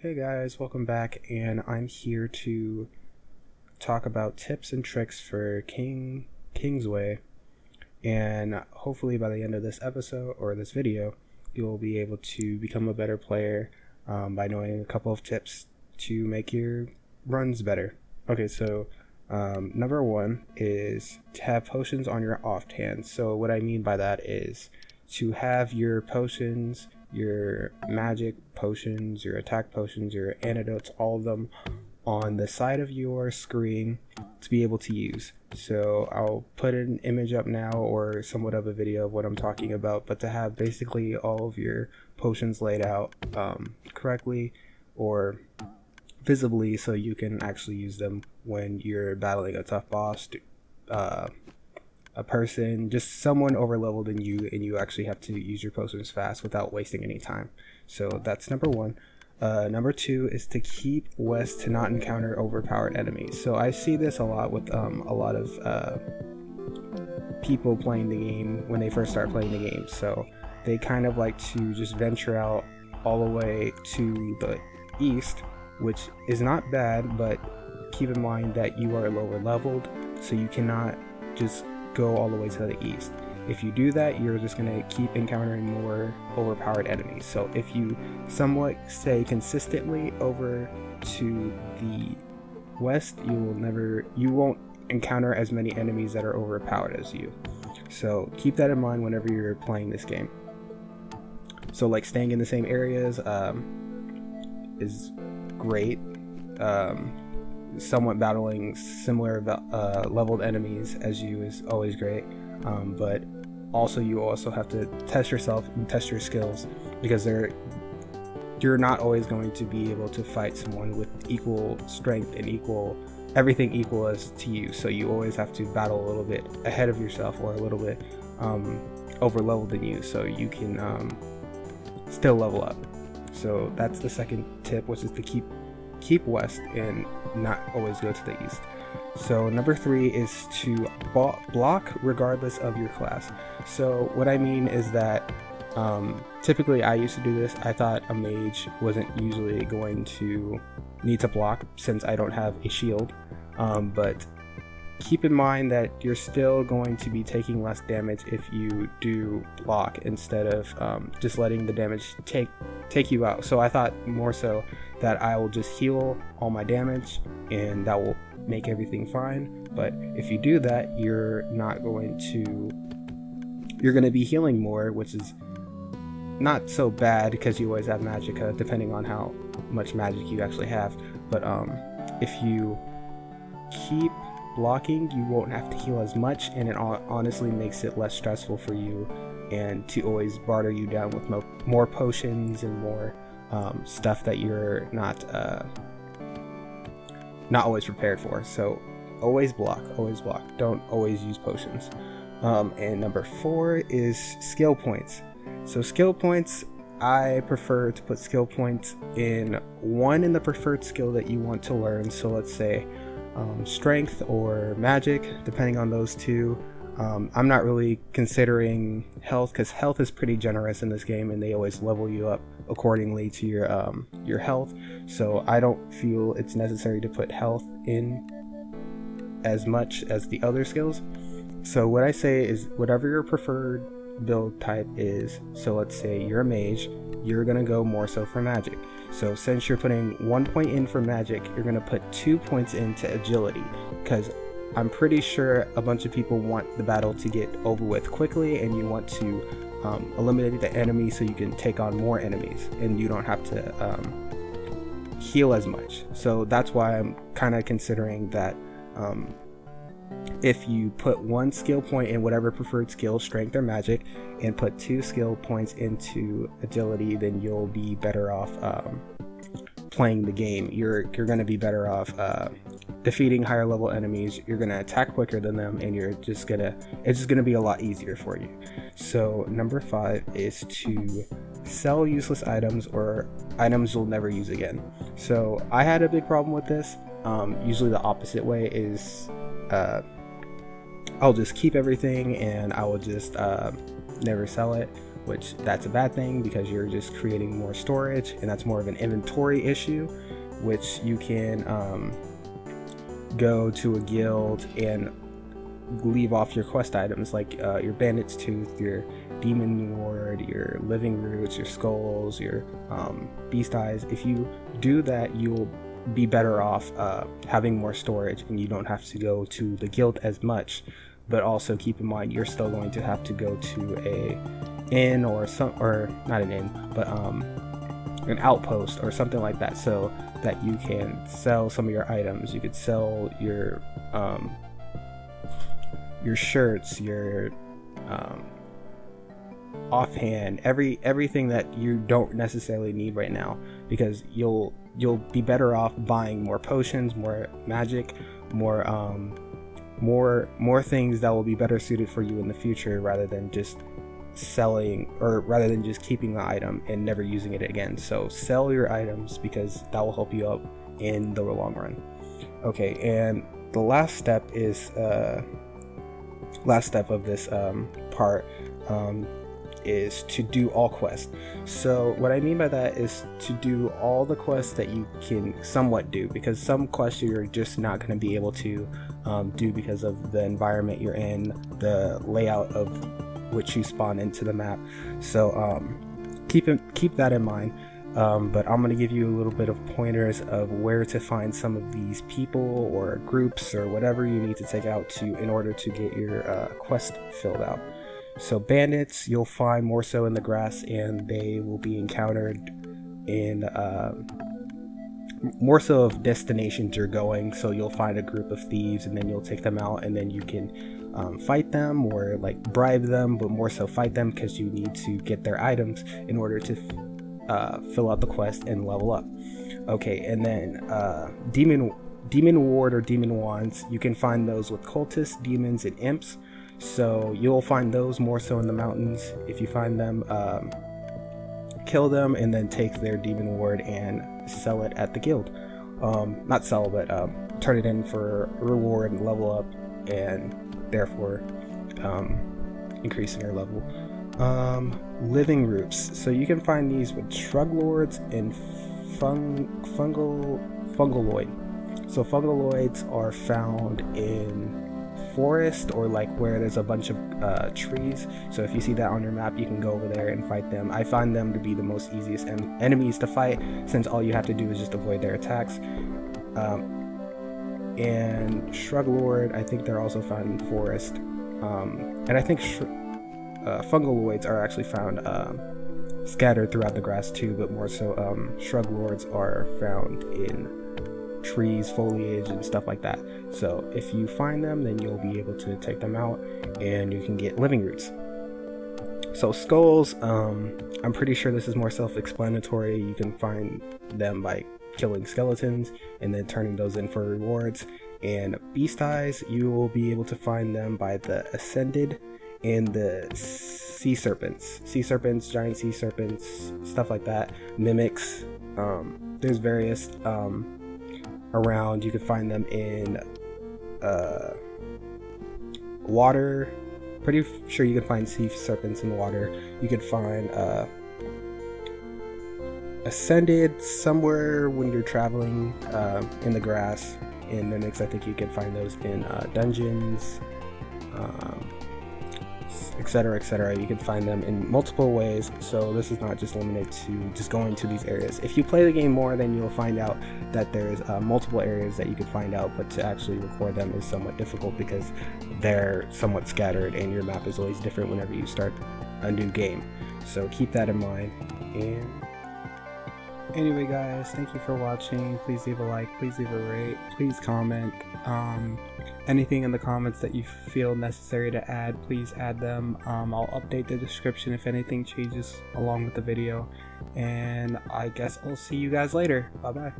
Hey guys, welcome back, and I'm here to talk about tips and tricks for Kingsway, and hopefully by the end of this episode or this video, you'll be able to become a better player by knowing a couple of tips to make your runs better. Okay, so number one is to have potions on your offhand. So what I mean by that is to have your potions, your magic potions, your attack potions, your antidotes, all of them on the side of your screen to be able to use. So I'll put an image up now or somewhat of a video of what I'm talking about, but to have basically all of your potions laid out correctly or visibly so you can actually use them when you're battling a tough boss, a person, just someone over leveled than you, and you actually have to use your potions fast without wasting any time. So that's number one. Number two is to keep west to not encounter overpowered enemies. So I see this a lot with a lot of people playing the game when they first start playing the game. So they kind of like to just venture out all the way to the east, which is not bad, but keep in mind that you are lower leveled, so you cannot just go all the way to the east. If you do that, you're just going to keep encountering more overpowered enemies. So if you somewhat stay consistently over to the west, you won't encounter as many enemies that are overpowered as you. So keep that in mind whenever you're playing this game. So like staying in the same areas is great. Somewhat battling similar leveled enemies as you is always great, but also you also have to test yourself and test your skills, because you're not always going to be able to fight someone with equal strength and everything equal as to you. So you always have to battle a little bit ahead of yourself or a little bit over leveled than you, so you can still level up. So that's the second tip, which is to keep west and not always go to the east. So number three is to block regardless of your class. So what I mean is that typically I used to do this. I thought a mage wasn't usually going to need to block since I don't have a shield, but keep in mind that you're still going to be taking less damage if you do block instead of just letting the damage take you out. So I thought more so that I will just heal all my damage and that will make everything fine. But if you do that, you're going to be healing more, which is not so bad because you always have magicka depending on how much magic you actually have. But if you keep blocking, you won't have to heal as much, and it honestly makes it less stressful for you and to always barter you down with more potions and more stuff that you're not always prepared for. So always block, don't always use potions. And number four is skill points. So skill points, I prefer to put skill points in the preferred skill that you want to learn. So let's say strength or magic, depending on those two. I'm not really considering health, because health is pretty generous in this game and they always level you up accordingly to your health. So I don't feel it's necessary to put health in as much as the other skills. So what I say is whatever your preferred build type is. So let's say you're a mage, you're gonna go more so for magic. So since you're putting 1 point in for magic, you're gonna put 2 points into agility, because I'm pretty sure a bunch of people want the battle to get over with quickly, and you want to eliminate the enemy so you can take on more enemies and you don't have to heal as much. So that's why I'm kind of considering that if you put 1 skill point in whatever preferred skill, strength or magic, and put 2 skill points into agility, then you'll be better off playing the game. You're going to be better off defeating higher level enemies. You're going to attack quicker than them, and it's just going to be a lot easier for you. So number 5 is to sell useless items or items you'll never use again. So I had a big problem with this. Usually the opposite way is I'll just keep everything and I will just never sell it. which that's a bad thing because you're just creating more storage, and that's more of an inventory issue, which you can go to a guild and leave off your quest items, like your bandit's tooth, your demon ward, your living roots, your skulls, your beast eyes. If you do that, you'll be better off having more storage, and you don't have to go to the guild as much. But also keep in mind, you're still going to have to go to a inn or not an inn, but an outpost or something like that, so that you can sell some of your items. You could sell your shirts, your offhand, everything that you don't necessarily need right now, because you'll be better off buying more potions, more magic, more things that will be better suited for you in the future, rather than just keeping the item and never using it again. So sell your items, because that will help you out in the long run. Okay, and the last step of this part is to do all quests. So what I mean by that is to do all the quests that you can somewhat do, because some quests you're just not going to be able to do because of the environment you're in, the layout of which you spawn into the map. So keep that in mind. But I'm going to give you a little bit of pointers of where to find some of these people or groups or whatever you need to take out in order to get your quest filled out. So bandits you'll find more so in the grass, and they will be encountered in more so of destinations you're going. So you'll find a group of thieves, and then you'll take them out, and then you can fight them or like bribe them, but more so fight them, because you need to get their items in order to fill out the quest and level up. Okay, and then demon ward or demon wands, you can find those with cultists, demons, and imps. So you'll find those more so in the mountains. If you find them, kill them, and then take their demon ward and sell it at the guild. Not sell, but turn it in for reward and level up, and therefore increasing your level. Living roots, so you can find these with shrug lords and fungeloid. So fungeloids are found in forest, or like where there's a bunch of trees. So if you see that on your map, you can go over there and fight them. I find them to be the most easiest enemies to fight, since all you have to do is just avoid their attacks. And shrug lord, I think they're also found in forest, and I think fungeloids are actually found scattered throughout the grass too, but more so shrug lords are found in trees, foliage, and stuff like that. So if you find them, then you'll be able to take them out, and you can get living roots. So skulls, I'm pretty sure this is more self-explanatory. You can find them by killing skeletons and then turning those in for rewards. And beast eyes, you will be able to find them by the ascended and the sea serpents, giant sea serpents, stuff like that, mimics. There's various around. You can find them in water. Pretty sure you can find sea serpents in water. You could find ascended somewhere when you're traveling in the grass. In mimics, I think you can find those in dungeons, etc, etc. You can find them in multiple ways, so this is not just limited to just going to these areas. If you play the game more, then you'll find out that there's multiple areas that you can find out, but to actually record them is somewhat difficult because they're somewhat scattered, and your map is always different whenever you start a new game. So keep that in mind. And anyway guys, thank you for watching. Please leave a like, please leave a rate, please comment. Anything in the comments that you feel necessary to add, please add them. I'll update the description if anything changes along with the video, and I guess I'll see you guys later. Bye bye.